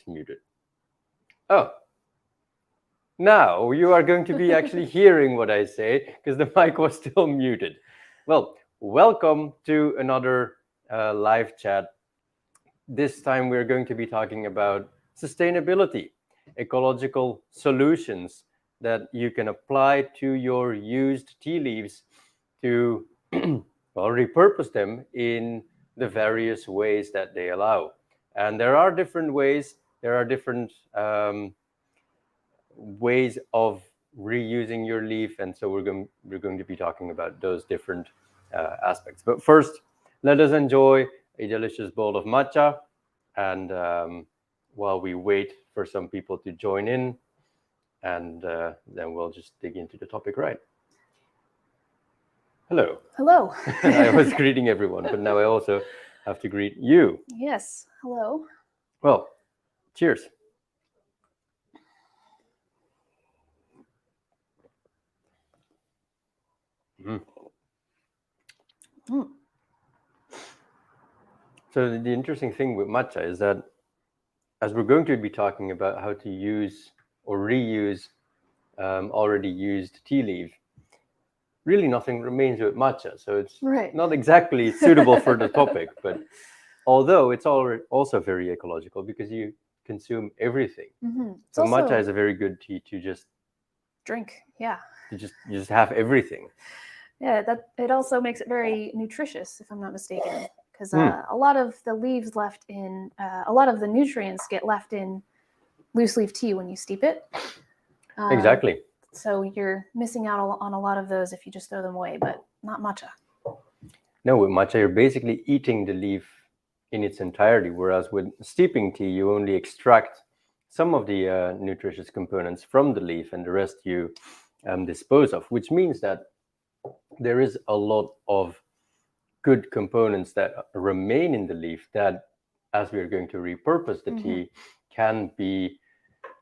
muted. Oh, now you are going to be actually hearing what I say because the mic was still muted. Well, welcome to another live chat. This time we're going to be talking about sustainability, ecological solutions that you can apply to your used tea leaves to repurpose them in the various ways that they allow. And there are different ways, there are different ways of reusing your leaf, and so we're going to be talking about those different aspects. But first, let us enjoy a delicious bowl of matcha, and while we wait for some people to join in, and then we'll just dig into the topic right. Hello. Hello. I was greeting everyone, but now I also have to greet you. Yes. Hello. Well, cheers. Mm. Mm. So the interesting thing with matcha is that as we're going to be talking about how to use or reuse already used tea leaf, really nothing remains with matcha. So it's not exactly suitable for the topic, but although it's also very ecological because you consume everything. Mm-hmm. So matcha is a very good tea to just drink. Yeah. You just have everything. Yeah, that it also makes it very nutritious, if I'm not mistaken, because a lot of the leaves left in, a lot of the nutrients get left in loose leaf tea when you steep it. Exactly. So you're missing out on a lot of those if you just throw them away, but not matcha. No, with matcha, you're basically eating the leaf in its entirety, whereas with steeping tea, you only extract some of the nutritious components from the leaf and the rest you dispose of, which means that there is a lot of good components that remain in the leaf that, as we are going to repurpose the tea, can be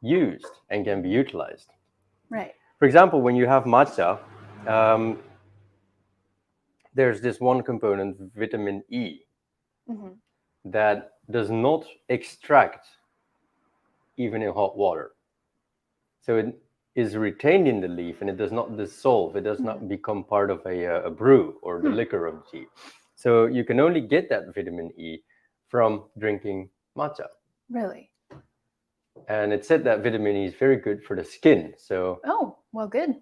used and can be utilized. Right. For example, when you have matcha, there's this one component, vitamin E, that does not extract even in hot water. So it is retained in the leaf and it does not dissolve. It does not become part of a brew or the liquor of the tea. So you can only get that vitamin E from drinking matcha. Really? And it said that vitamin E is very good for the skin. So well, good.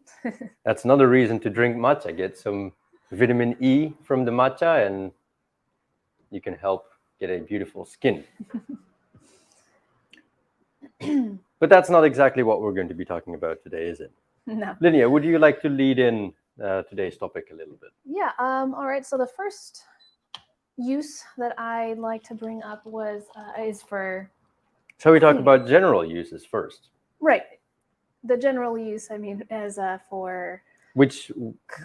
That's another reason to drink matcha. Get some vitamin E from the matcha and you can help get a beautiful skin. But that's not exactly what we're going to be talking about today, is it? No. Linnea, would you like to lead in today's topic a little bit? Yeah. All right. So the first use that I'd like to bring up is for... So we talk about general uses first. Right. The general use, I mean, as for... Which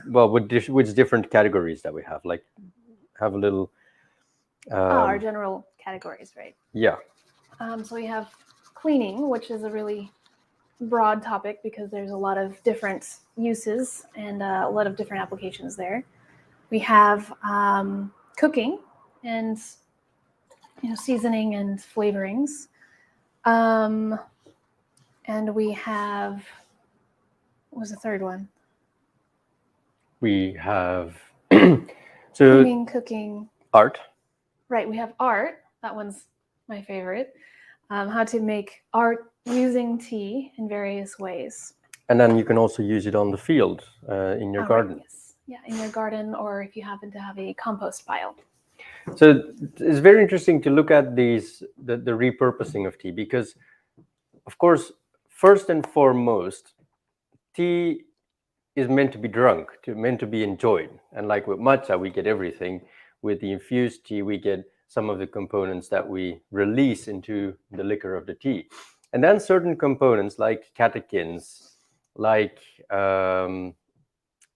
different categories that we have? Like, have a little... our general categories, right? Yeah. So we have cleaning, which is a really broad topic because there's a lot of different uses and a lot of different applications there. We have cooking and seasoning and flavorings, and we have, what was the third one? We have cleaning, cooking, art. Right, we have art. That one's my favorite. How to make art using tea in various ways. And then you can also use it on the field in your garden. Right, yes. Yeah, in your garden, or if you happen to have a compost pile. So it's very interesting to look at the repurposing of tea because, of course, first and foremost, tea is meant to be drunk, meant to be enjoyed. And like with matcha, we get everything. With the infused tea, we get some of the components that we release into the liquor of the tea. And then certain components like catechins, like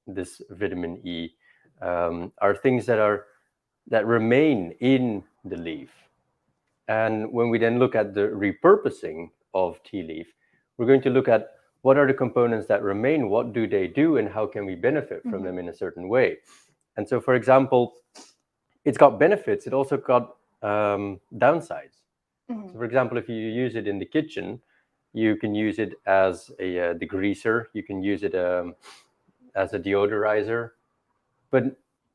this vitamin E, are things that remain in the leaf. And when we then look at the repurposing of tea leaf, we're going to look at what are the components that remain, what do they do, and how can we benefit from them in a certain way. And so, for example, it's got benefits. It also got downsides. Mhm. So, for example, if you use it in the kitchen, you can use it as a degreaser. You can use it as a deodorizer, but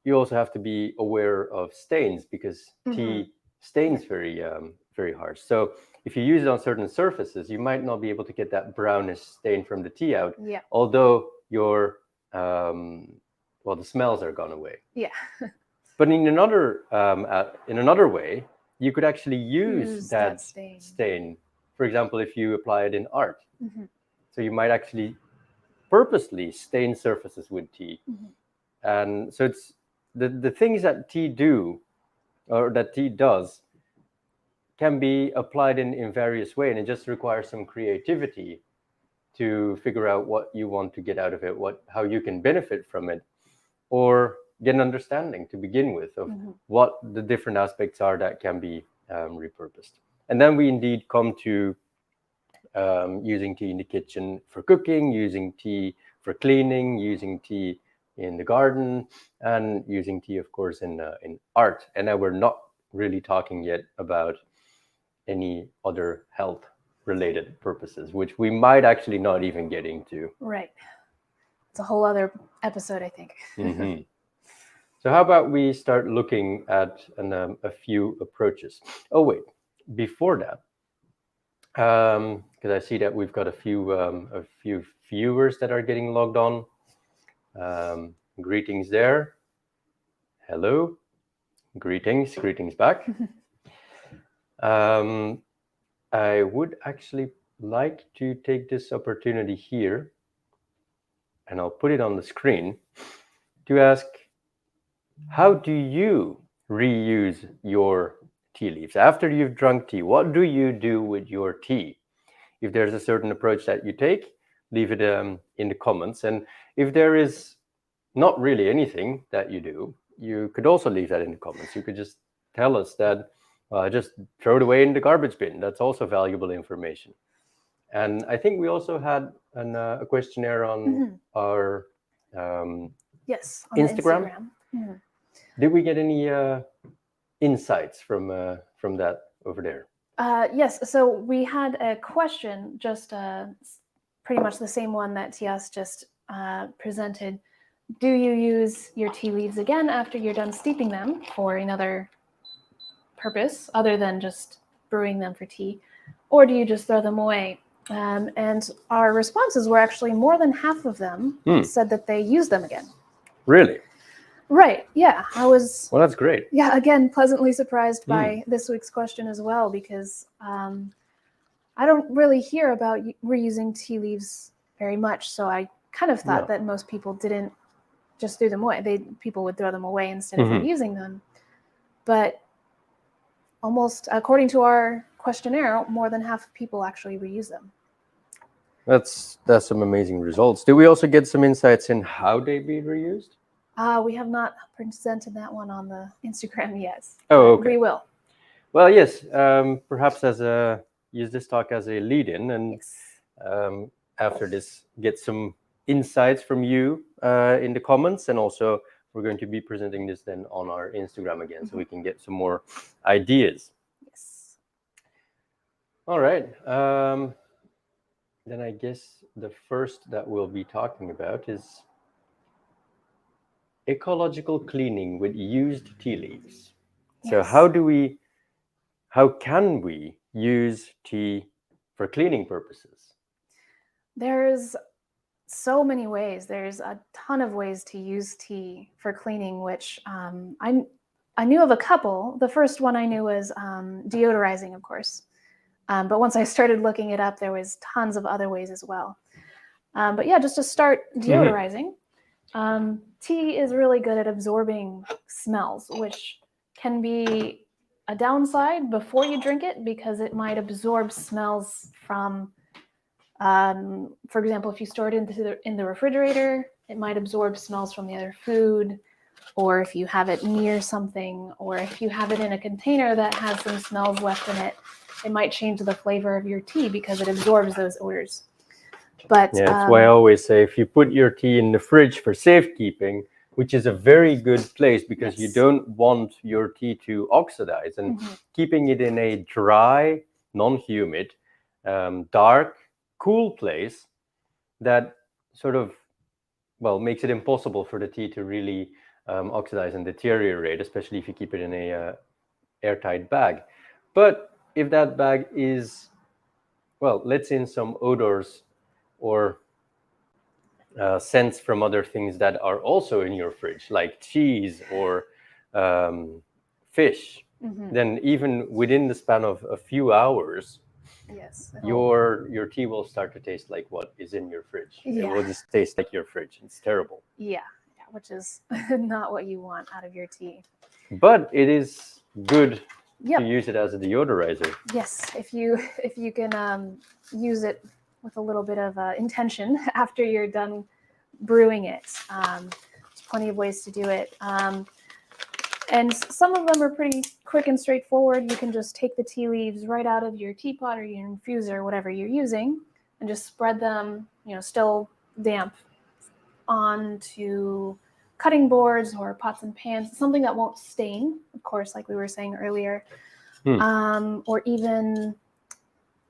you also have to be aware of stains because tea stains very harsh. So if you use it on certain surfaces, you might not be able to get that brownish stain from the tea out, Yeah. although your the smells are gone away. Yeah. But in another way, you could actually use that stain. For example, if you apply it in art, so you might actually purposely stain surfaces with tea. And so it's the things that tea do, or that tea does, can be applied in various ways, and it just requires some creativity to figure out what you want to get out of it, how you can benefit from it, or get an understanding to begin with of what the different aspects are that can be repurposed. And then we indeed come to using tea in the kitchen for cooking, using tea for cleaning, using tea in the garden, and using tea, of course, in art. And now we're not really talking yet about any other health-related purposes, which we might actually not even get into. Right. It's a whole other episode, I think. So how about we start looking at a few approaches? Oh, wait, before that, because I see that we've got a few viewers that are getting logged on. Greetings there. Hello. Greetings back. I would actually like to take this opportunity here, and I'll put it on the screen, to ask, how do you reuse your tea leaves? After you've drunk tea, what do you do with your tea? If there's a certain approach that you take, leave it in the comments. And if there is not really anything that you do, you could also leave that in the comments. You could just tell us that, just throw it away in the garbage bin. That's also valuable information. And I think we also had a questionnaire on our yes, on Instagram. Did we get any insights from that over there? Yes, so we had a question, just pretty much the same one that Tyas just presented. Do you use your tea leaves again after you're done steeping them for another purpose other than just brewing them for tea, or do you just throw them away? And our responses were actually more than half of them said that they use them again. Really? Right, yeah. Well, that's great. Yeah, again, pleasantly surprised by this week's question as well, because I don't really hear about reusing tea leaves very much, so I kind of thought that most people didn't just throw them away. People would throw them away instead of reusing them. But almost, according to our questionnaire, more than half of people actually reuse them. That's some amazing results. Did we also get some insights in how they be reused? We have not presented that one on the Instagram yet. Oh, okay. We will. Well, yes. Perhaps use this talk as a lead-in, and after this, get some insights from you in the comments, and also we're going to be presenting this then on our Instagram again, so we can get some more ideas. Yes. All right. Then I guess the first that we'll be talking about is ecological cleaning with used tea leaves. Yes. So how can we use tea for cleaning purposes? There's so many ways. There's a ton of ways to use tea for cleaning, which I knew of a couple. The first one I knew was deodorizing, of course. But once I started looking it up, there was tons of other ways as well. But yeah, just to start deodorizing, tea is really good at absorbing smells, which can be a downside before you drink it, because it might absorb smells from, for example, if you store it in the refrigerator, it might absorb smells from the other food, or if you have it near something, or if you have it in a container that has some smells left in it, it might change the flavor of your tea because it absorbs those odors. But yeah, that's why I always say, if you put your tea in the fridge for safekeeping, which is a very good place because you Yes. don't want your tea to oxidize. And keeping it in a dry, non-humid, dark, cool place that sort of, well, makes it impossible for the tea to really oxidize and deteriorate, especially if you keep it in a airtight bag. But if that bag is, well, lets in some odors or scents from other things that are also in your fridge, like cheese or fish, then even within the span of a few hours, Yes. your tea will start to taste like what is in your fridge. It will just taste like your fridge. It's terrible. Yeah, which is not what you want out of your tea. But it is good Yep. to use it as a deodorizer. Yes, if you can use it with a little bit of intention after you're done brewing it. There's plenty of ways to do it. And some of them are pretty quick and straightforward. You can just take the tea leaves right out of your teapot or your infuser, whatever you're using, and just spread them, still damp, onto cutting boards or pots and pans, something that won't stain, of course, like we were saying earlier. Or even,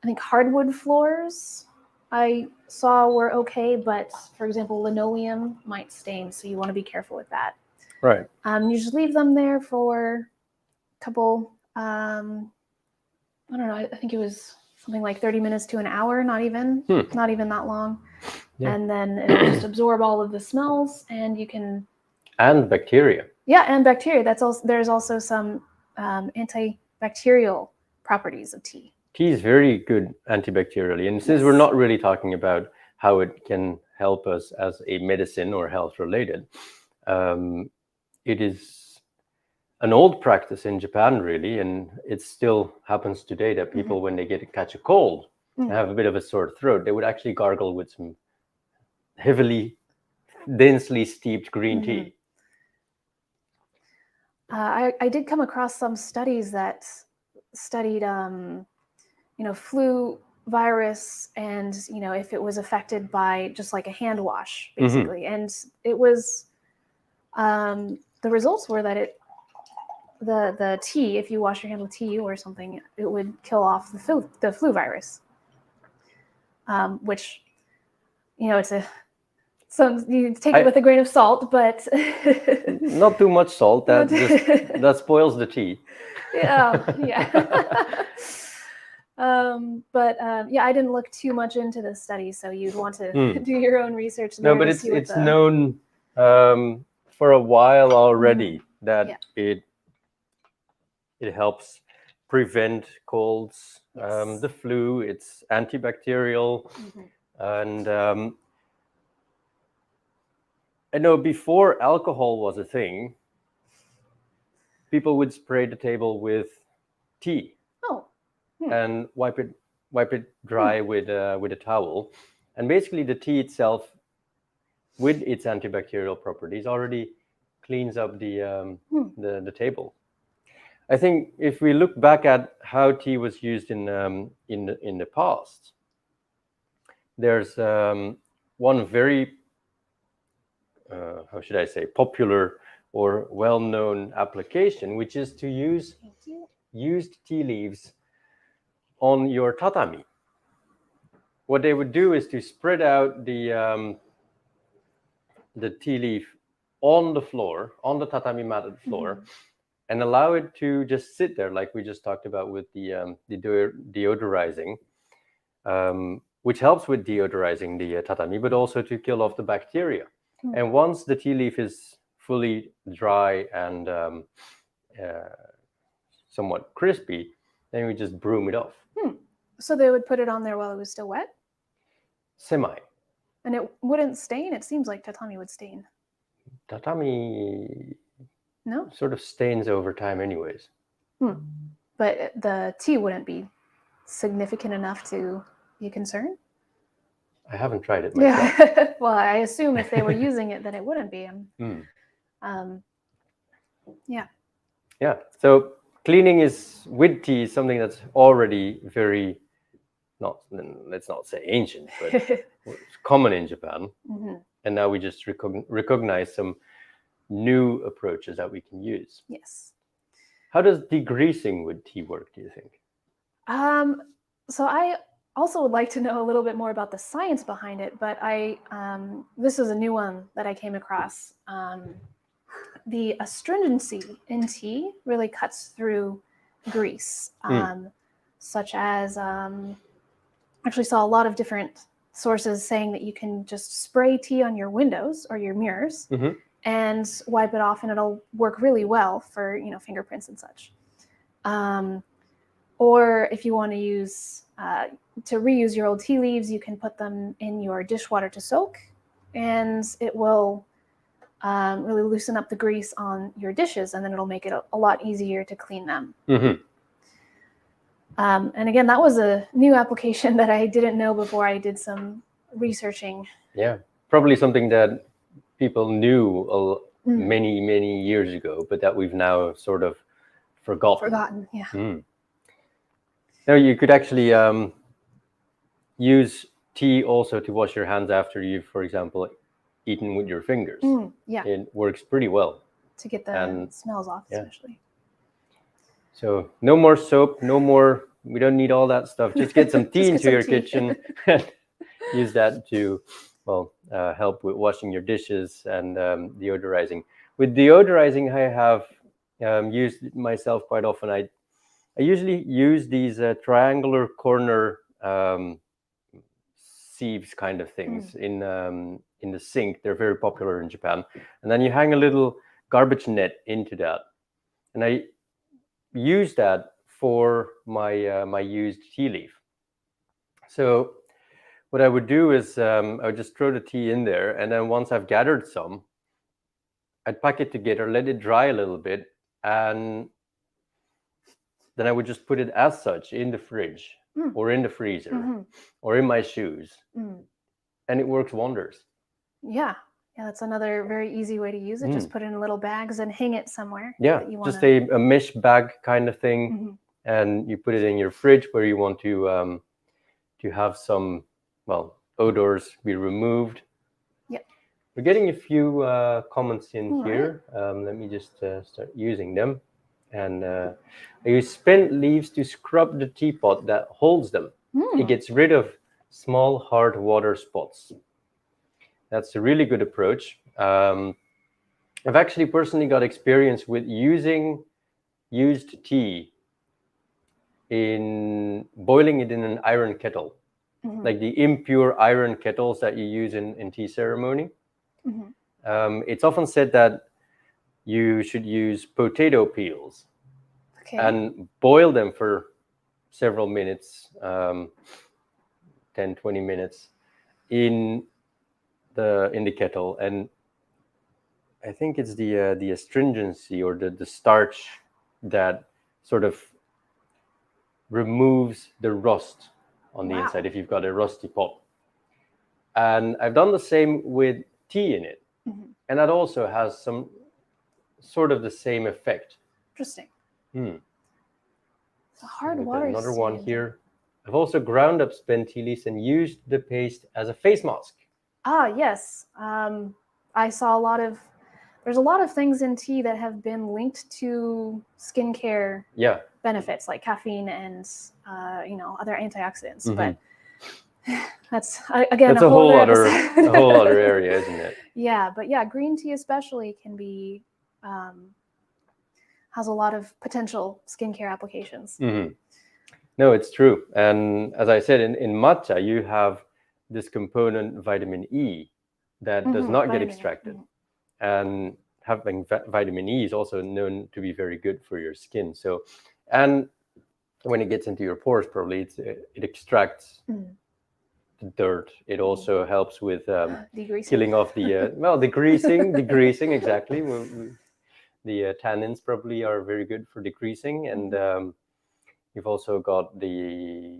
I think hardwood floors I saw were okay, but for example, linoleum might stain, so you want to be careful with that. Right. You just leave them there for a couple, I don't know, I think it was something like 30 minutes to an hour, not even that long. Yeah. And then it'll just absorb all of the smells, and you can... And bacteria. Yeah, and bacteria. There's also some antibacterial properties of tea. Tea is very good antibacterially, and since we're not really talking about how it can help us as a medicine or health related, it is an old practice in Japan, really, and it still happens today that people, when they catch a cold and have a bit of a sore throat, they would actually gargle with some heavily, densely steeped green tea. I did come across some studies that studied, flu virus, and if it was affected by just like a hand wash, basically, and it was the results were that the tea, if you wash your hand with tea or something, it would kill off the flu virus, which it's a... So you take it with a grain of salt, but not too much salt. That spoils the tea. Yeah. I didn't look too much into this study, so you'd want to do your own research. No, but it's known for a while already that it helps prevent colds, the flu. It's antibacterial, and I know before alcohol was a thing, people would spray the table with tea and wipe it dry with a towel, and basically the tea itself, with its antibacterial properties, already cleans up the table. I think if we look back at how tea was used in the past, there's one very how should I say, popular or well-known application, which is to use used tea leaves on your tatami. What they would do is to spread out the tea leaf on the floor, on the tatami matted floor, and allow it to just sit there, like we just talked about with the deodorizing, which helps with deodorizing the tatami, but also to kill off the bacteria. And once the tea leaf is fully dry and somewhat crispy, then we just broom it off. So they would put it on there while it was still wet? Semi. And it wouldn't stain? It seems like tatami would stain. Tatami no sort of stains over time anyways. But the tea wouldn't be significant enough to be concerned? I haven't tried it myself. Yeah. Well, I assume if they were using it, then it wouldn't be. Yeah. So cleaning is with tea is something that's already very, let's not say ancient, but it's common in Japan. And now we just recognize some new approaches that we can use. Yes. How does degreasing with tea work, do you think? So I also would like to know a little bit more about the science behind it, but this is a new one that I came across. The astringency in tea really cuts through grease, such as actually saw a lot of different sources saying that you can just spray tea on your windows or your mirrors and wipe it off, and it'll work really well for fingerprints and such. Or if you want to use to reuse your old tea leaves, you can put them in your dishwater to soak, and it will really loosen up the grease on your dishes, and then it'll make it a lot easier to clean them. And again, that was a new application that I didn't know before I did some researching. Yeah, probably something that people knew many, many years ago, but that we've now sort of forgotten. Yeah. Now, you could actually use tea also to wash your hands after you've, for example, eaten with your fingers. Yeah. It works pretty well. To get the smells off, especially. So no more soap, we don't need all that stuff. Just get some tea into your kitchen and use that to, help with washing your dishes and deodorizing. With deodorizing, I have used it myself quite often. I usually use these triangular corner sieves kind of things in the sink. They're very popular in Japan. And then you hang a little garbage net into that. And I use that for my my used tea leaf. So what I would do is I would just throw the tea in there, and then once I've gathered some, I'd pack it together, let it dry a little bit, and then I would just put it as such in the fridge or in the freezer or in my shoes, and it works wonders. Yeah, that's another very easy way to use it. Just put it in little bags and hang it somewhere. Yeah, just a mesh bag kind of thing, and you put it in your fridge where you want to have some odors be removed. Yep. We're getting a few comments in here. Let me just start using them. And I use spent leaves to scrub the teapot that holds them. It gets rid of small hard water spots. That's a really good approach. I've actually personally got experience with using used tea in boiling it in an iron kettle, like the impure iron kettles that you use in tea ceremony. It's often said that you should use potato peels and boil them for several minutes, 10, 20 minutes in the kettle. And I think it's the astringency or the starch that sort of removes the rust on the inside if you've got a rusty pot. And I've done the same with tea in it. And that also has some sort of the same effect. Interesting. It's a hard water. Another one here. I've also ground up spent tea leaves and used the paste as a face mask. Yes. I saw there's a lot of things in tea that have been linked to skincare benefits, like caffeine and other antioxidants. But that's again that's a whole other area, isn't it? Yeah, but green tea especially can be has a lot of potential skincare applications. No, it's true. And as I said, in matcha, you have this component vitamin E that does not get extracted. And having vitamin E is also known to be very good for your skin. So, and when it gets into your pores, probably it extracts the dirt. It also helps with killing off the degreasing exactly. The tannins probably are very good for degreasing, and you've also got the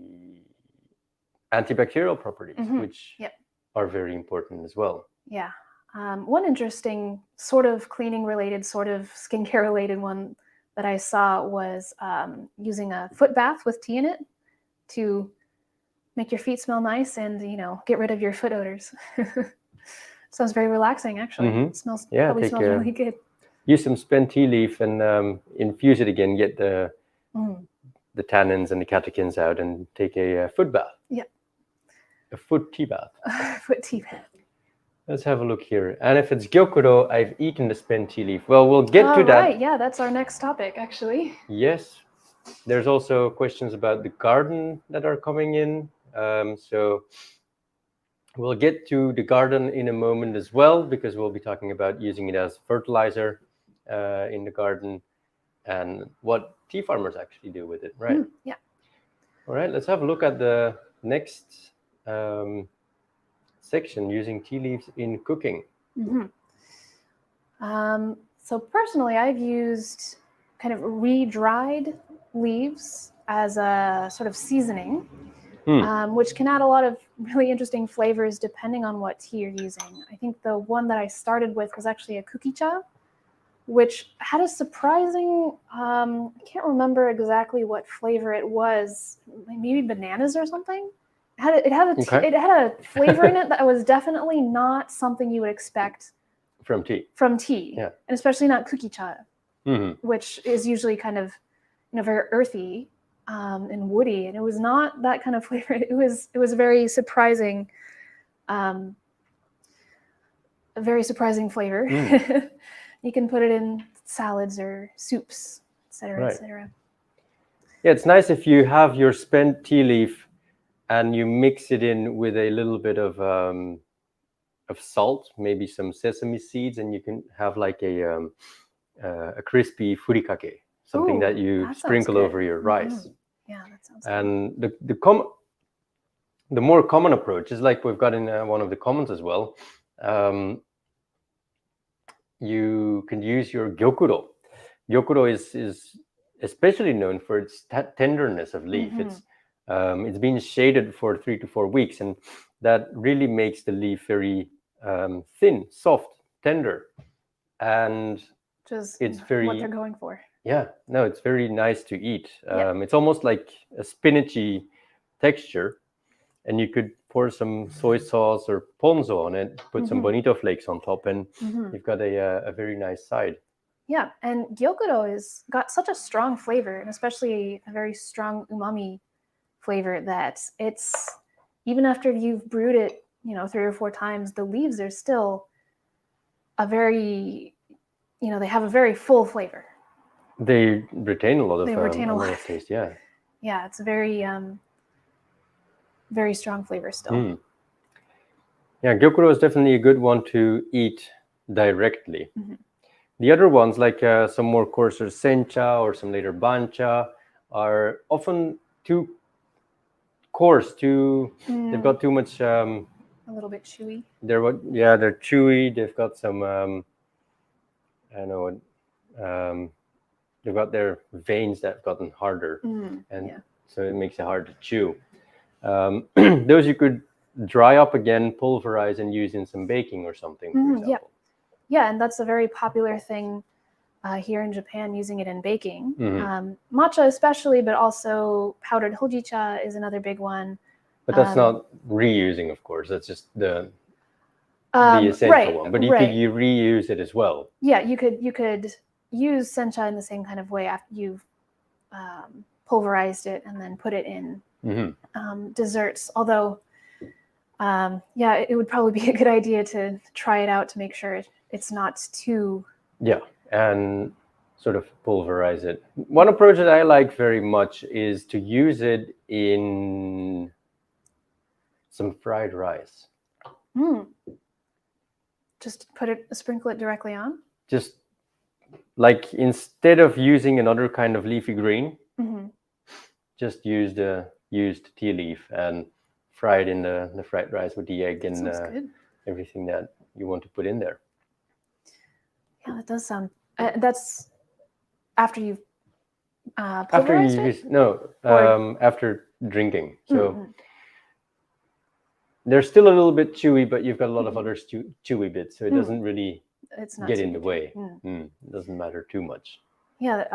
antibacterial properties, which are very important as well. Yeah. One interesting sort of cleaning related, sort of skincare related one that I saw was using a foot bath with tea in it to make your feet smell nice and, get rid of your foot odors. Sounds very relaxing, actually. It smells probably smells really good. Use some spent tea leaf and infuse it again. Get the tannins and the catechins out, and take a foot bath. Yeah. A foot tea bath. Foot tea bath. Let's have a look here. And if it's gyokuro, I've eaten the spent tea leaf. Well, we'll get to that. Right, yeah, that's our next topic, actually. Yes. There's also questions about the garden that are coming in. So we'll get to the garden in a moment as well, because we'll be talking about using it as fertilizer in the garden and what tea farmers actually do with it, right? Yeah. All right, let's have a look at the next section, using tea leaves in cooking. So personally, I've used kind of re-dried leaves as a sort of seasoning, which can add a lot of really interesting flavors depending on what tea you're using. I think the one that I started with was actually a cookie cha, which had a surprising, I can't remember exactly what flavor it was, maybe bananas or something. It had a flavor in it that was definitely not something you would expect from tea. Yeah. And especially not cookie cha, which is usually kind of, very earthy and woody, and it was not that kind of flavor. It was a very surprising, a very surprising flavor. You can put it in salads or soups, etc., etc. Yeah, it's nice if you have your spent tea leaf and you mix it in with a little bit of salt, maybe some sesame seeds, and you can have like a crispy furikake, something that you sprinkle over your rice. Yeah, that sounds good. And the more common approach is like we've got in one of the comments as well. You can use your gyokuro. Gyokuro is especially known for its tenderness of leaf. It's been shaded for 3 to 4 weeks, and that really makes the leaf very thin, soft, tender, and it's very what they're going for. Yeah, no, it's very nice to eat. It's almost like a spinachy texture, and you could pour some soy sauce or ponzo on it, put some bonito flakes on top, and you've got a very nice side. Yeah, and gyokuro has got such a strong flavor, and especially a very strong umami flavor, that it's, even after you've brewed it, 3 or 4 times, the leaves are still a very, they have a very full flavor. They retain a lot of taste, yeah. Yeah, it's a very, very strong flavor still. Yeah, gyokuro is definitely a good one to eat directly. The other ones, like some more coarser sencha or some later bancha, are often too coarse, they've got too much... a little bit chewy. They're chewy. They've got some, I don't know, they've got their veins that have gotten harder, so it makes it hard to chew. Those you could dry up again, pulverize, and use in some baking or something, for example. Yeah, and that's a very popular thing here in Japan, using it in baking. Matcha especially, but also powdered hojicha is another big one. But that's not reusing, of course. That's just the essential one. But you could reuse it as well. Yeah, you could use sencha in the same kind of way after you've pulverized it and then put it in desserts. Although, it would probably be a good idea to try it out to make sure it's not too... Yeah, and sort of pulverize it. One approach that I like very much is to use it in some fried rice. Just sprinkle it directly on? Just like, instead of using another kind of leafy green, just use the used tea leaf and fry it in the fried rice with the egg and everything that you want to put in there. Yeah, that does sound... that's after you've pulverized after drinking. So they're still a little bit chewy, but you've got a lot of other chewy bits, so it doesn't really get in the way. It doesn't matter too much. Yeah,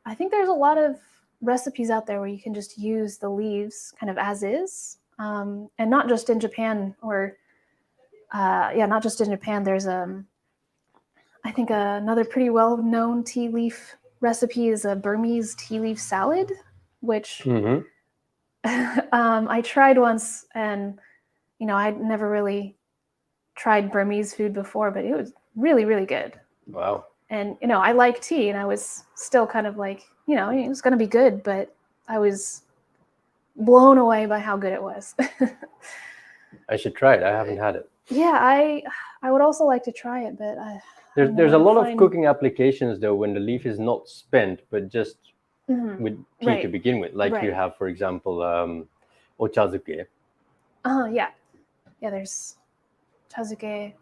I think there's a lot of recipes out there where you can just use the leaves kind of as is, and not just in Japan or yeah, not just in Japan. There's I think another pretty well-known tea leaf recipe is a Burmese tea leaf salad, which Mm-hmm. I tried once, and I'd never really tried Burmese food before, but it was really, really good. Wow. And I like tea, and I was still kind of like, it was going to be good, but I was blown away by how good it was. I should try it. I haven't had it. Yeah, I would also like to try it, but There's a lot of cooking applications though when the leaf is not spent, but just with tea to Right. begin with, like you Right. have, for example, ochazuke. Yeah. There's chazuke.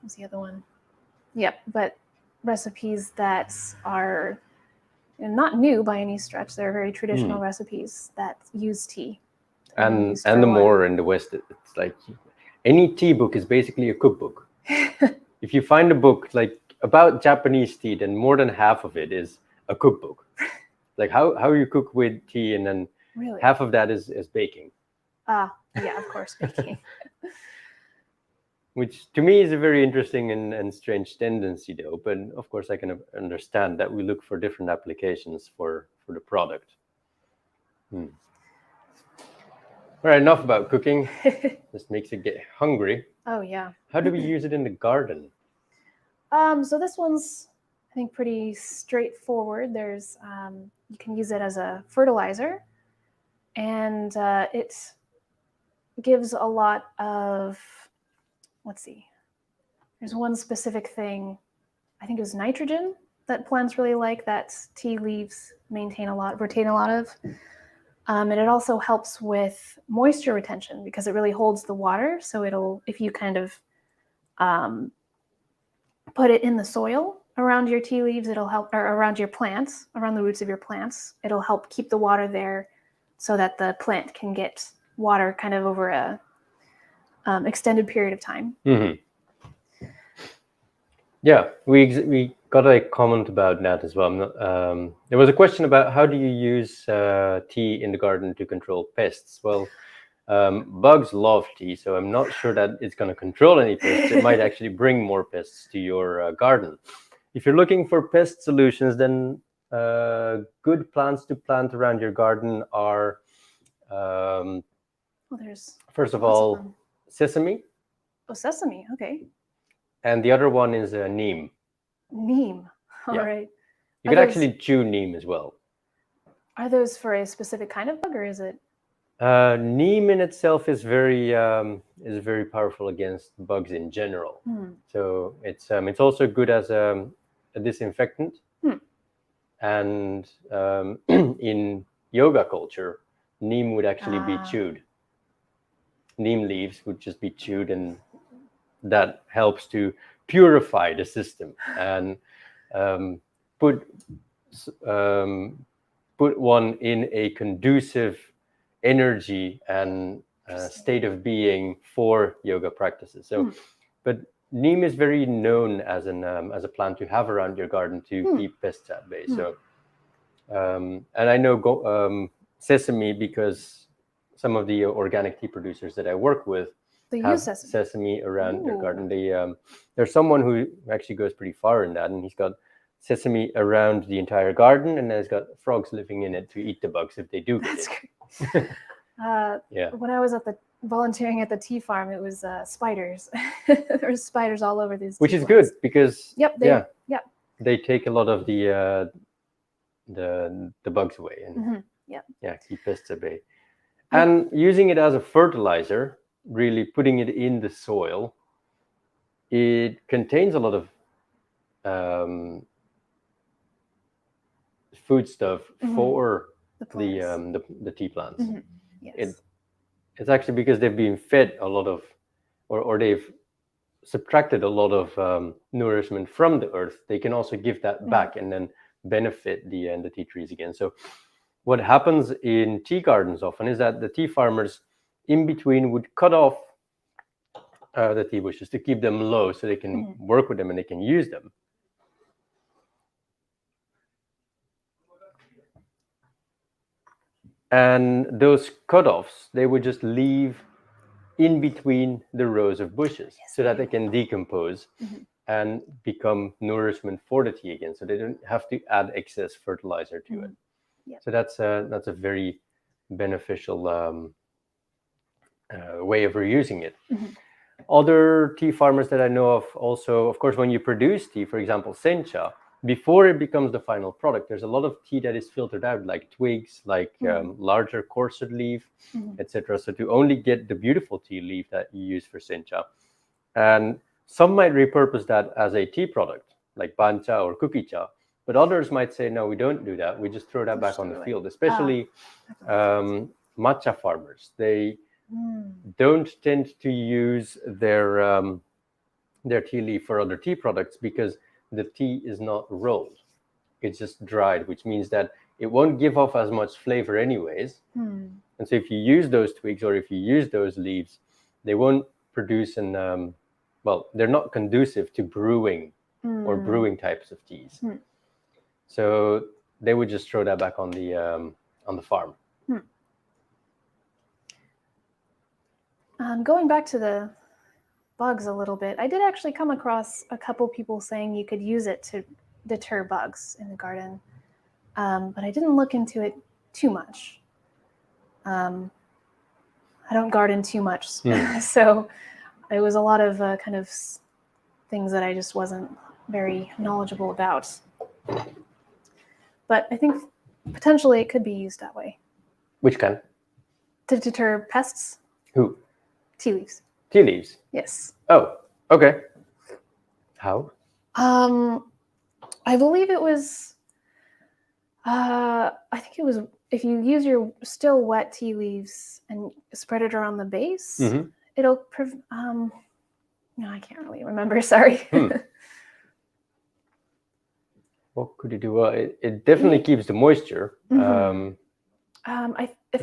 What's the other one? Yep, but recipes that are not new by any stretch. They're very traditional recipes that use tea. And the more in the West, it's like any tea book is basically a cookbook. If you find a book like about Japanese tea, then more than half of it is a cookbook. Like how you cook with tea, and then Really? half of that is baking. Yeah, of course, baking. Which to me is a very interesting and strange tendency though. But of course I can understand that we look for different applications for the product. All right, enough about cooking. This makes it get hungry. Oh yeah. How do we use it in the garden? So this one's, I think, pretty straightforward. There's you can use it as a fertilizer, and it gives a lot of, let's see, there's one specific thing, I think it was nitrogen, that plants really like, that tea leaves retain a lot of. And it also helps with moisture retention because it really holds the water. So if you kind of put it in the soil around your tea leaves, it'll help, or around your plants, around the roots of your plants, it'll help keep the water there so that the plant can get water kind of over a extended period of time. Yeah, we got a comment about that as well. There was a question about how do you use tea in the garden to control pests. Well, bugs love tea, so I'm not sure that it's going to control any pests. It might actually bring more pests to your garden. If you're looking for pest solutions, then good plants to plant around your garden are, There's first of all, sesame. Oh, sesame. Okay. And the other one is neem. Neem. All right. You could actually chew neem as well. Are those for a specific kind of bug, or is it? Neem in itself is very powerful against bugs in general. So it's also good as a disinfectant. And in yoga culture, neem would actually be chewed. Neem leaves would just be chewed, and that helps to purify the system and put one in a conducive energy and state of being for yoga practices. So, but neem is very known as a plant to have around your garden to keep pests at bay. So, and I know sesame because some of the organic tea producers that I work with have sesame around their garden. There's someone who actually goes pretty far in that, and he's got sesame around the entire garden, and then he's got frogs living in it to eat the bugs if they do get it. Yeah. When I was volunteering at the tea farm, it was spiders. There were spiders all over these. Which is good because they take a lot of the bugs away and keep pests at bay. And using it as a fertilizer, really putting it in the soil, it contains a lot of food stuff for the tea plants. Yes. It's actually because they've been fed a lot of, or they've subtracted a lot of nourishment from the earth. They can also give that back and then benefit the tea trees again. So what happens in tea gardens often is that the tea farmers in between would cut off the tea bushes to keep them low so they can work with them and they can use them. And those cutoffs, they would just leave in between the rows of bushes, Yes, so that they they can decompose and become nourishment for the tea again, so they don't have to add excess fertilizer to it. Yep. So that's a very beneficial way of reusing it. Other tea farmers that I know of also, of course, when you produce tea, for example, sencha, before it becomes the final product, there's a lot of tea that is filtered out, like twigs, like larger coarser leaf, etc. So to only get the beautiful tea leaf that you use for sencha. And some might repurpose that as a tea product, like bancha or cookie cha. But others might say, no, we don't do that. We just throw that back on the field, especially matcha farmers. They don't tend to use their tea leaf for other tea products because the tea is not rolled. It's just dried, which means that it won't give off as much flavor anyways. And so if you use those twigs or if you use those leaves, they won't produce an well, they're not conducive to brewing or brewing types of teas. So they would just throw that back on the farm. Going back to the bugs a little bit, I did actually come across a couple people saying you could use it to deter bugs in the garden, but I didn't look into it too much. I don't garden too much, so it was a lot of kind of things that I just wasn't very knowledgeable about. But I think potentially it could be used that way. Which kind? To deter pests? Who? Tea leaves. Tea leaves? Yes. Oh, okay. How? I believe it was, I think it was, if you use your still wet tea leaves and spread it around the base, it'll, no, I can't really remember, sorry. What could you do? Well, it definitely keeps the moisture. If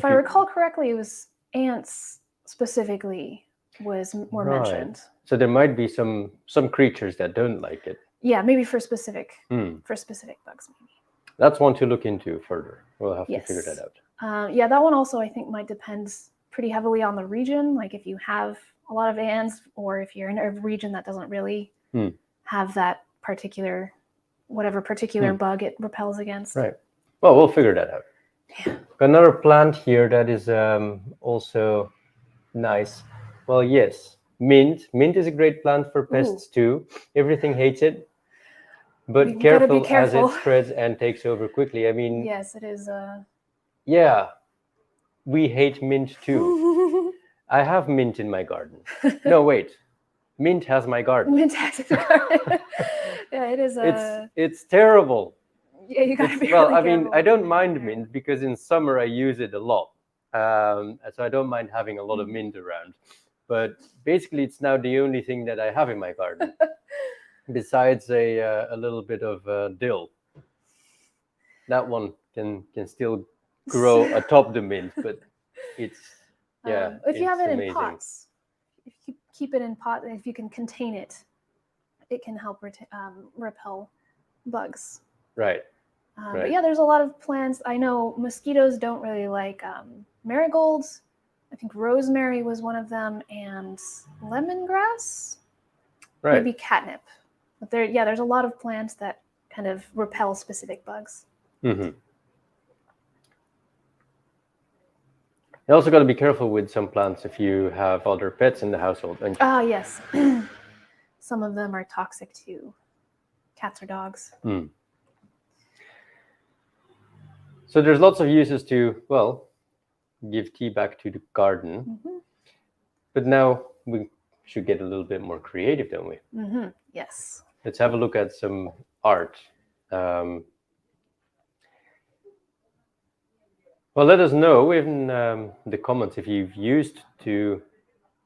I recall correctly, it was ants specifically were mentioned. So there might be some creatures that don't like it. Yeah, maybe for specific bugs, maybe. That's one to look into further. We'll have to figure that out. Yeah, that one also I think might depend pretty heavily on the region. Like if you have a lot of ants, or if you're in a region that doesn't really have that particular, whatever particular bug it repels against. Right. Well, we'll figure that out. Yeah. Got another plant here that is also nice. Well, yes, mint. Mint is a great plant for pests too. Everything hates it, but careful as it spreads and takes over quickly. I mean, yes, it is. Yeah, we hate mint too. I have mint in my garden. No, wait. Mint has my garden. Mint has its garden. Yeah, it is. It's terrible. Yeah, you gotta be. Well, really I mean, careful. I don't mind mint because in summer I use it a lot. So I don't mind having a lot of mint around. But basically, it's now the only thing that I have in my garden, besides a little bit of dill. That one can still grow atop the mint, but it's if you have it amazing. in pots, if you keep it in pot, if you can contain it, it can help repel bugs. Right. But yeah, there's a lot of plants. I know mosquitoes don't really like marigolds. I think rosemary was one of them, and lemongrass, maybe catnip. But there's a lot of plants that kind of repel specific bugs. You also got to be careful with some plants if you have other pets in the household. Yes. Some of them are toxic to cats or dogs. So there's lots of uses to, well, give tea back to the garden. But now we should get a little bit more creative, don't we? Yes. Let's have a look at some art. Well, let us know in the comments if you've used to,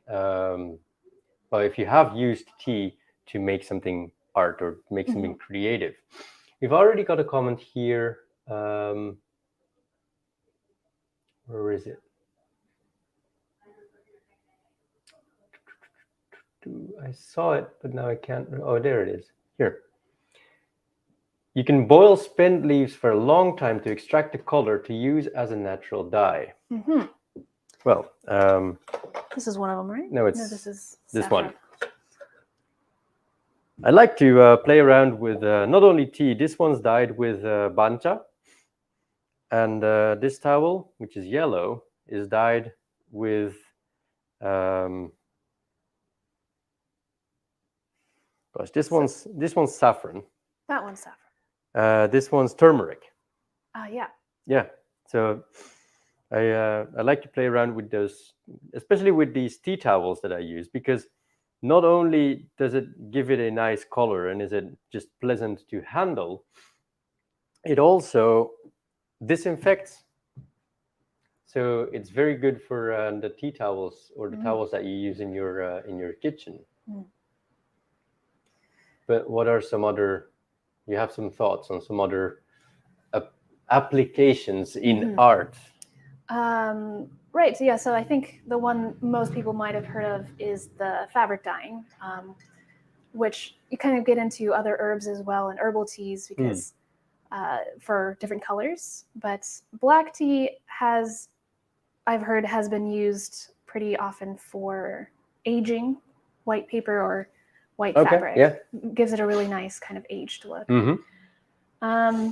well, if you have used tea to make something art or make something creative. We've already got a comment here. Where is it? I saw it, but now I can't. Oh, there it is. Here. You can boil spent leaves for a long time to extract the color to use as a natural dye. Well, This is one of them, right? No, it's this is this saffron. one. I like to play around with not only tea. This one's dyed with bancha, and this towel, which is yellow, is dyed with gosh, this one's saffron. That one's saffron. This one's turmeric. Yeah. Yeah. So I like to play around with those, especially with these tea towels that I use, because not only does it give it a nice color and is it just pleasant to handle, it also disinfects. So it's very good for the tea towels or the towels that you use in your kitchen. But what are some other? You have some thoughts on some other applications in art? Right. So yeah. So I think the one most people might have heard of is the fabric dyeing, which you kind of get into other herbs as well and herbal teas because for different colors. But black tea I've heard has been used pretty often for aging white paper or white fabric. Yeah. Gives it a really nice kind of aged look. Mm-hmm.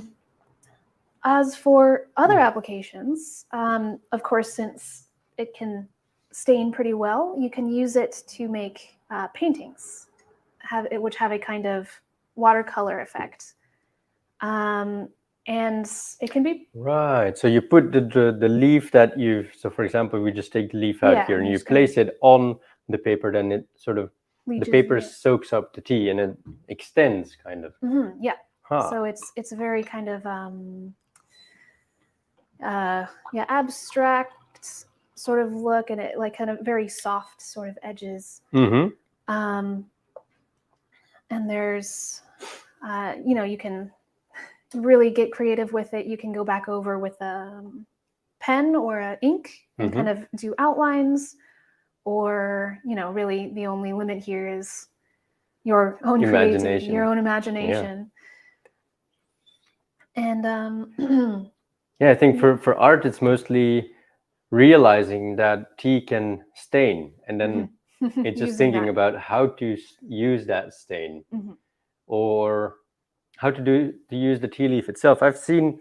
As for other applications, of course, since it can stain pretty well, you can use it to make paintings, which have a kind of watercolor effect. And it can be Right. So you put the leaf that you've. So for example, we just take the leaf out here and you place it on the paper, then it sort of the paper soaks up the tea and it extends kind of. Yeah. So it's a very kind of abstract sort of look, and it like kind of very soft sort of edges. And there's you can really get creative with it. You can go back over with a pen or an ink and kind of do outlines, or really the only limit here is your own creativity, your own imagination. And yeah, I think for art it's mostly realizing that tea can stain, and then it's just thinking about how to use that stain, or how to use the tea leaf itself. I've seen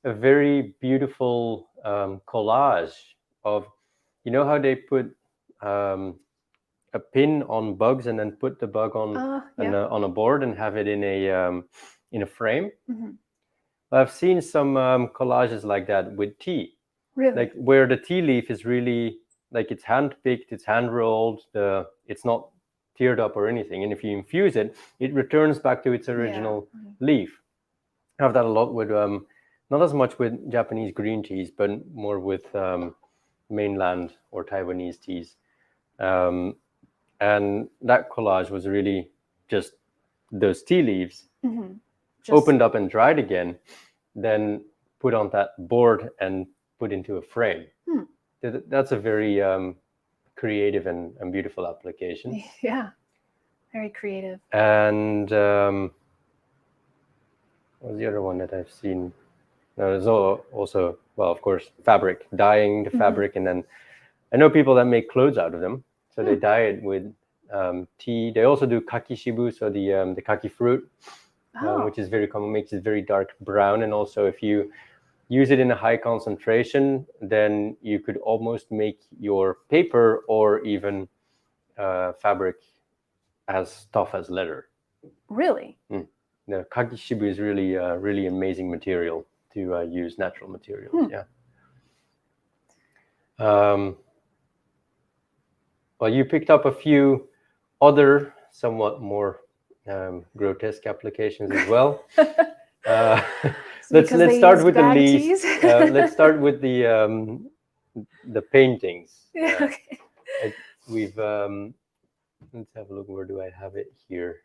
a very beautiful collage of, how they put a pin on bugs and then put the bug on on a board and have it in a frame. I've seen some collages like that with tea. Really? Like where the tea leaf is really like it's hand picked, it's hand rolled, it's not tiered up or anything. And if you infuse it, it returns back to its original leaf. I have that a lot with not as much with Japanese green teas, but more with mainland or Taiwanese teas. And that collage was really just those tea leaves opened up and dried again, then put on that board and put into a frame. That's a very creative and beautiful application. Yeah, very creative. And what was the other one that I've seen? No, there's also, well, of course, fabric, dyeing the fabric. And then I know people that make clothes out of them. So they dye it with tea. They also do kakishibu, so the kaki fruit, which is very common, makes it very dark brown. And also if you use it in a high concentration, then you could almost make your paper or even fabric as tough as leather. Really? The kakishibu is really really amazing material to use, natural materials. Yeah. Well, you picked up a few other somewhat more grotesque applications as well. Let's start with the least. Let's start with the paintings. Okay. We've let's have a look. Where do I have it here?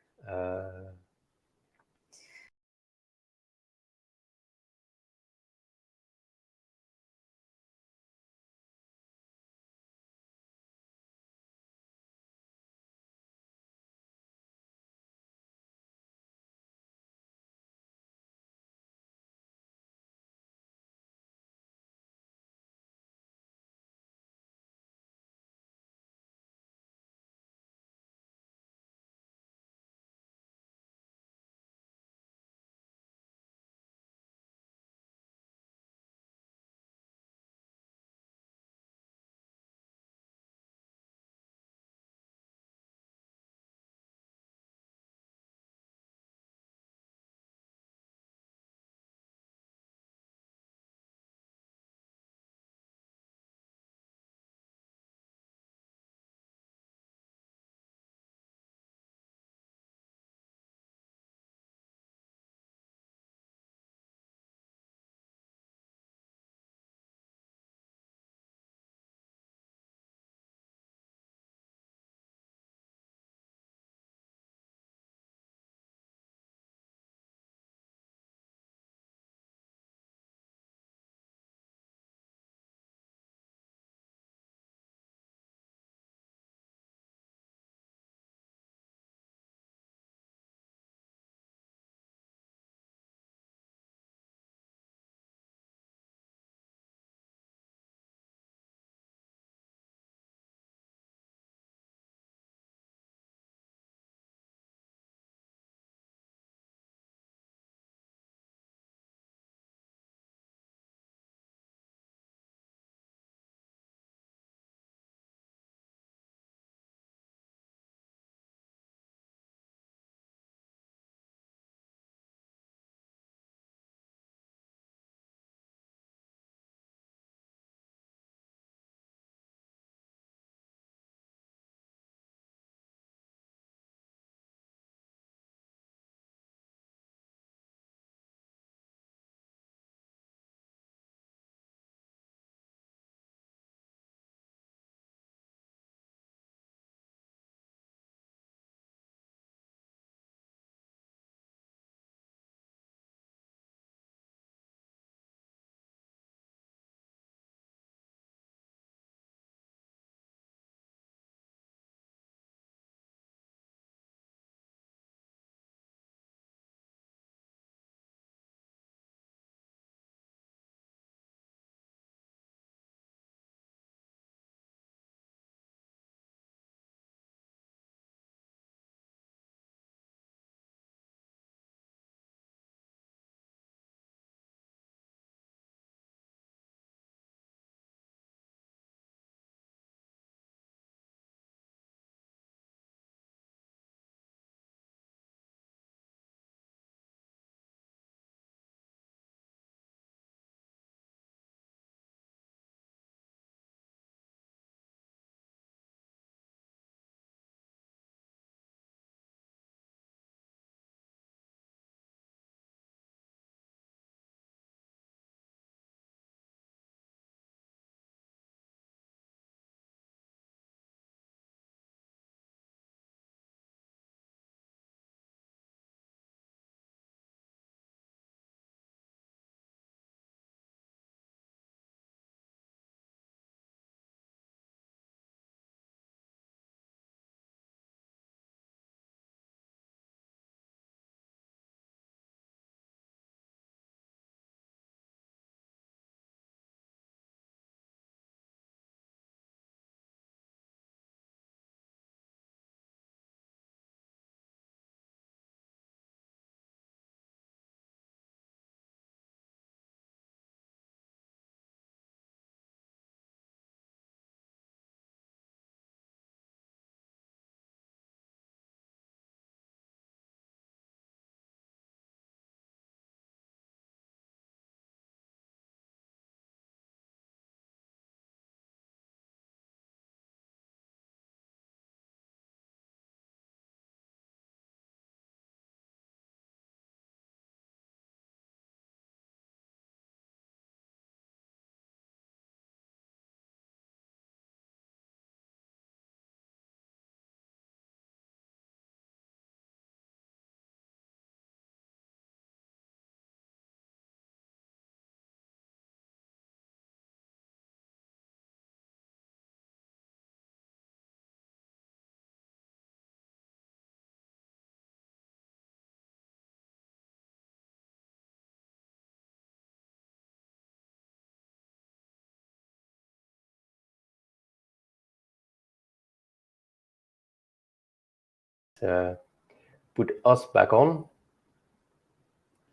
put us back on.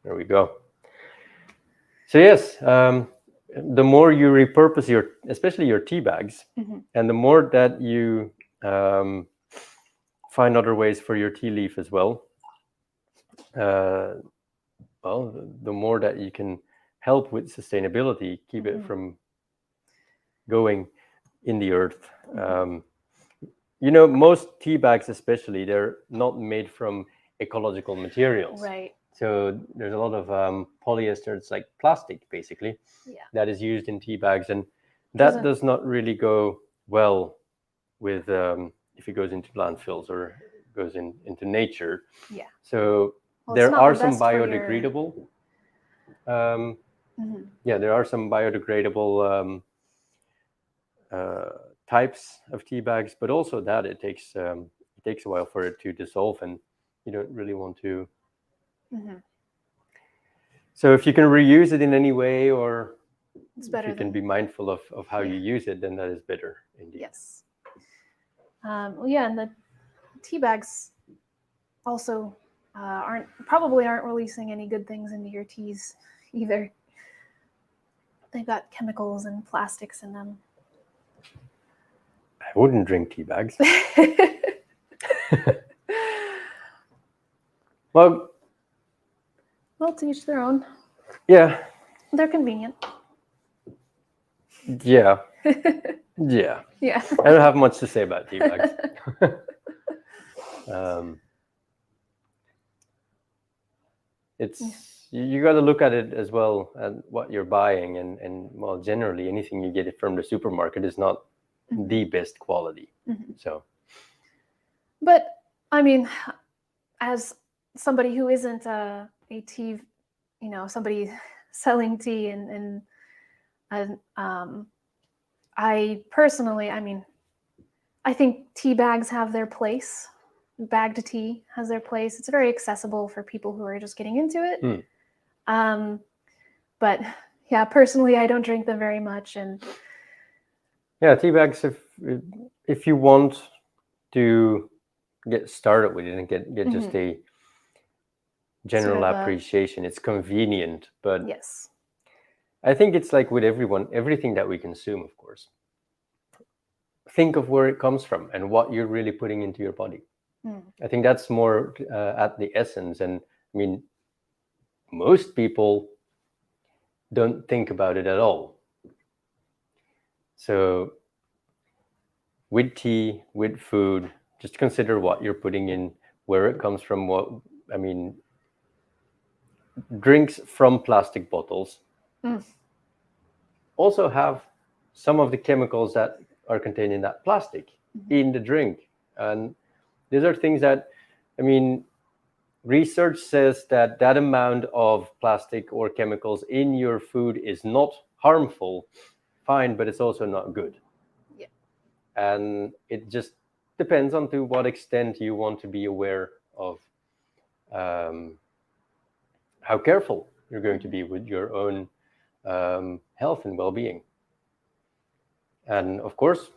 There we go. So yes, the more you repurpose especially your tea bags, and the more that you find other ways for your tea leaf as well, well, the more that you can help with sustainability, keep it from going in the earth. Most tea bags, especially, they're not made from ecological materials. Right. So there's a lot of polyester. It's like plastic, basically, that is used in tea bags, and that does not really go well with if it goes into landfills or goes into nature. Yeah. So there are some biodegradable. There are some biodegradable types of tea bags, but also that it takes a while for it to dissolve, and you don't really want to. So if you can reuse it in any way, or it's better, if you can be mindful of how you use it, then that is better indeed. Yes. And the tea bags also aren't releasing any good things into your teas either. They've got chemicals and plastics in them. I wouldn't drink tea bags. Well, to each their own. Yeah. They're convenient. Yeah. Yeah. Yeah. I don't have much to say about tea bags. You got to look at it as well, and what you're buying, and well, generally anything you get from the supermarket is not the best quality. So, but I mean, as somebody who isn't a tea, somebody selling tea, and I personally, I think tea bags have their place. Bagged tea has their place. It's very accessible for people who are just getting into it. But yeah, personally, I don't drink them very much. And yeah, tea bags, if you want to get started with it and get just a general appreciation, it's convenient. But yes, I think it's like with everything that we consume, of course. Think of where it comes from and what you're really putting into your body. I think that's more at the essence. And I mean, most people don't think about it at all. So with tea, with food, just consider what you're putting in, where it comes from. Drinks from plastic bottles also have some of the chemicals that are contained in that plastic in the drink. And these are things that, research says that amount of plastic or chemicals in your food is not harmful, fine, but it's also not good. Yeah. And it just depends on to what extent you want to be aware of how careful you're going to be with your own health and well-being. And of course,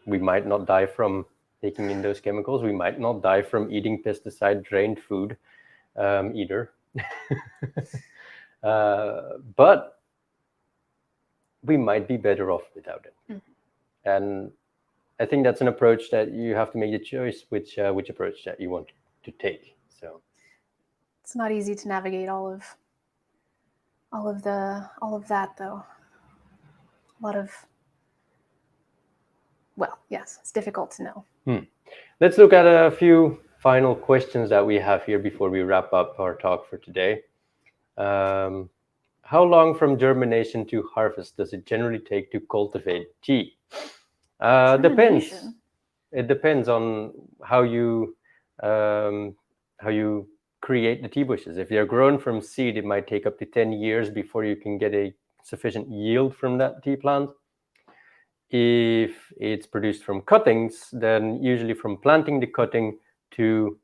we might not die from taking in those chemicals. We might not die from eating pesticide-drained food either. But we might be better off without it. And I think that's an approach that you have to make the choice which approach that you want to take. So it's not easy to navigate all of that, though. A lot of, well, yes, it's difficult to know. Let's look at a few final questions that we have here before we wrap up our talk for today. How long from germination to harvest does it generally take to cultivate tea? Depends. It depends on how you create the tea bushes. If they're grown from seed, it might take up to 10 years before you can get a sufficient yield from that tea plant. If it's produced from cuttings, then usually from planting the cutting to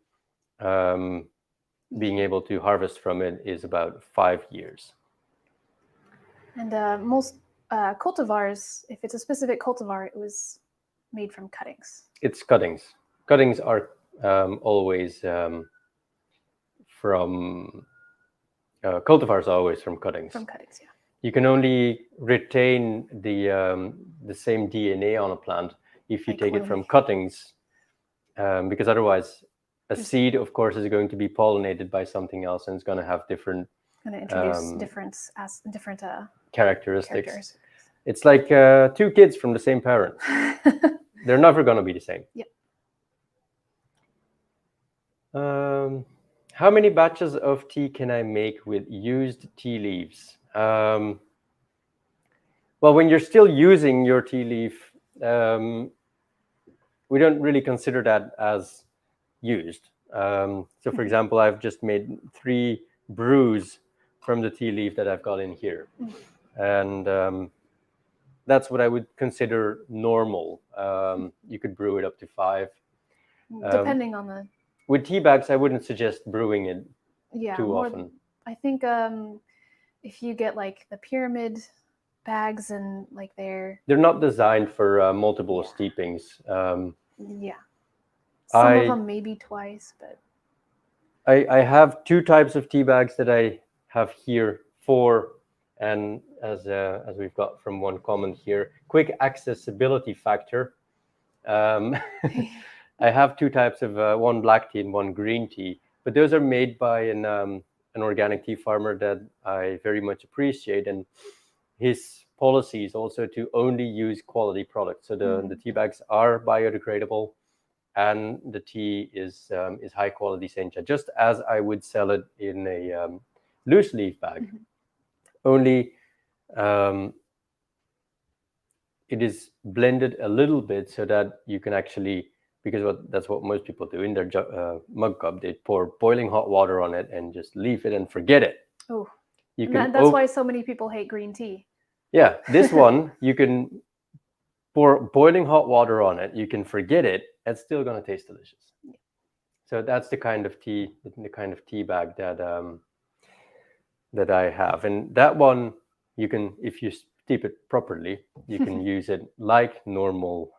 being able to harvest from it is about 5 years. And most cultivars, if it's a specific cultivar, it was made from cuttings. It's cuttings. Cuttings are always from cultivars, are always from cuttings. From cuttings, yeah. You can only retain the same DNA on a plant if you By take it from cloning. cuttings, because otherwise, a There's- seed, of course, is going to be pollinated by something else, and it's going to have different Going to introduce Um, different characteristics. characters. It's like two kids from the same parents. They're never going to be the same. Yep. How many batches of tea can I make with used tea leaves? Well, when you're still using your tea leaf, we don't really consider that as used. So, for example, I've just made 3 brews from the tea leaf that I've got in here, and that's what I would consider normal. You could brew it up to 5. Depending on the With tea bags, I wouldn't suggest brewing it too more, often. I think if you get like the pyramid bags and like they're not designed for multiple steepings. Yeah, some I- of them maybe twice, but I have 2 types of tea bags that I have here for, and as we've got from one comment here, quick accessibility factor. I have 2 types of one black tea and one green tea, but those are made by an organic tea farmer that I very much appreciate, and his policy is also to only use quality products. So the tea bags are biodegradable, and the tea is high quality sencha, just as I would sell it in a loose leaf bag. Only it is blended a little bit so that you can actually, because that's what most people do in their mug cup, they pour boiling hot water on it and just leave it and forget it. oh, You and can that's why so many people hate green tea. Yeah, this one you can pour boiling hot water on it, you can forget it, it's still going to taste delicious. So that's the kind of tea bag that I have, and that one you can, if you steep it properly, you can use it like normal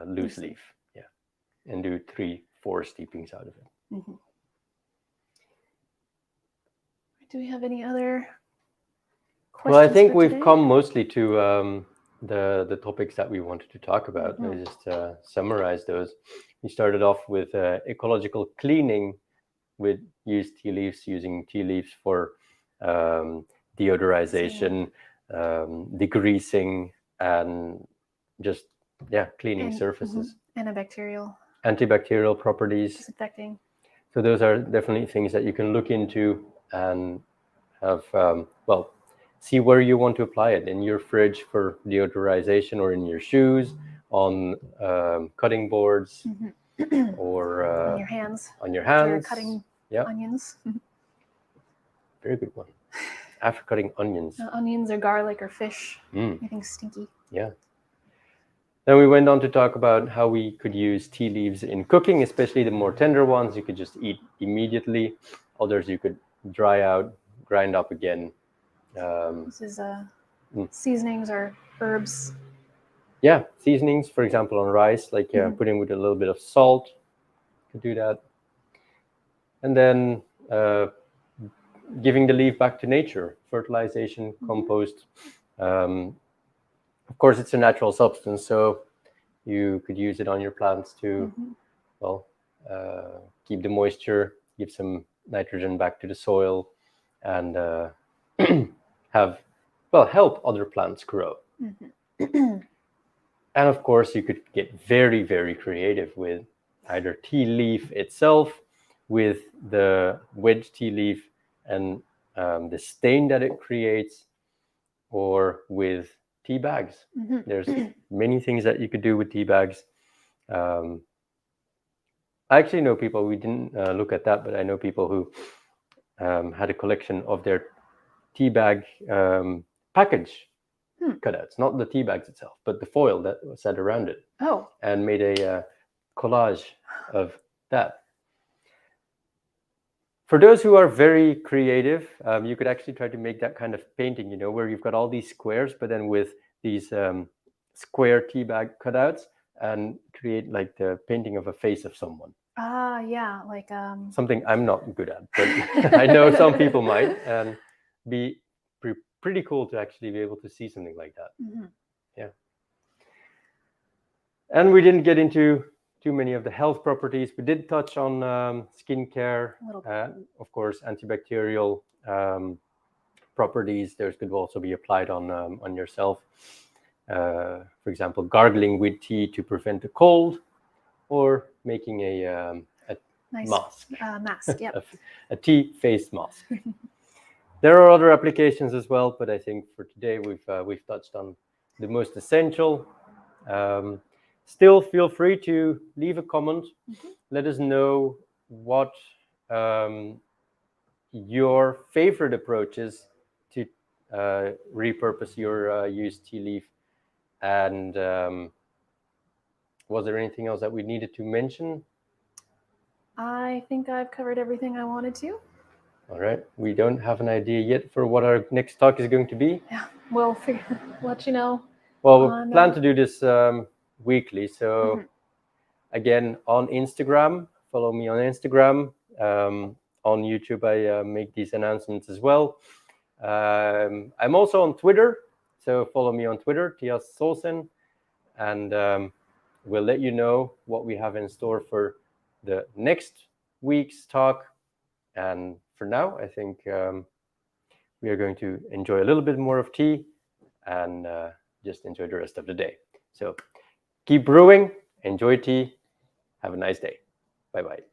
loose leaf, yeah, and do 3-4 steepings out of it. Do we have any other questions? Well, I think for we've today? come mostly to the topics that we wanted to talk about. Let me just summarize those. We started off with ecological cleaning with used tea leaves, using tea leaves for deodorization, degreasing, and just cleaning surfaces. Antibacterial properties. Disinfecting. So those are definitely things that you can look into and have, see where you want to apply it, in your fridge for deodorization, or in your shoes, on cutting boards, or on your hands. On your After hands. you're cutting onions. Very good one. After cutting onions. Onions or garlic or fish. Mm. Anything stinky. Yeah. Then we went on to talk about how we could use tea leaves in cooking, especially the more tender ones. You could just eat immediately. Others you could dry out, grind up again. This is seasonings or herbs. Yeah, seasonings, for example, on rice, like putting with a little bit of salt. You could do that. And then giving the leaf back to nature, fertilization, compost. Of course, it's a natural substance, so you could use it on your plants to, keep the moisture, give some nitrogen back to the soil, and help other plants grow. And of course, you could get very, very creative with either tea leaf itself, with the wedge tea leaf and the stain that it creates, or with tea bags. There's many things that you could do with tea bags. I actually know people, we didn't look at that, but I know people who had a collection of their tea bag package cutouts, not the tea bags itself, but the foil that was set around it. Oh. And made a collage of that. For those who are very creative, you could actually try to make that kind of painting, where you've got all these squares, but then with these square tea bag cutouts, and create like the painting of a face of someone. Yeah, like Something I'm not good at, but I know some people might, and be pretty cool to actually be able to see something like that. mhm. Yeah. And we didn't get into too many of the health properties. We did touch on skincare, A little bit. of course, antibacterial properties. Those could also be applied on yourself. For example, gargling with tea to prevent a cold, or making a Nice mask, mask. Yep. a tea face mask. There are other applications as well, but I think for today we've touched on the most essential. Still, feel free to leave a comment. Let us know what your favorite approach is to repurpose your used tea leaf. And was there anything else that we needed to mention? I think I've covered everything I wanted to. All right. We don't have an idea yet for what our next talk is going to be. Yeah, we'll let you know. Well, we plan to do this weekly. So Mhm. again, on Instagram, follow me on Instagram. On YouTube, I make these announcements as well. I'm also on Twitter. So follow me on Twitter, Tyas Sosen. And we'll let you know what we have in store for the next week's talk. And for now, I think we are going to enjoy a little bit more of tea and just enjoy the rest of the day. So keep brewing, enjoy tea, have a nice day. Bye-bye.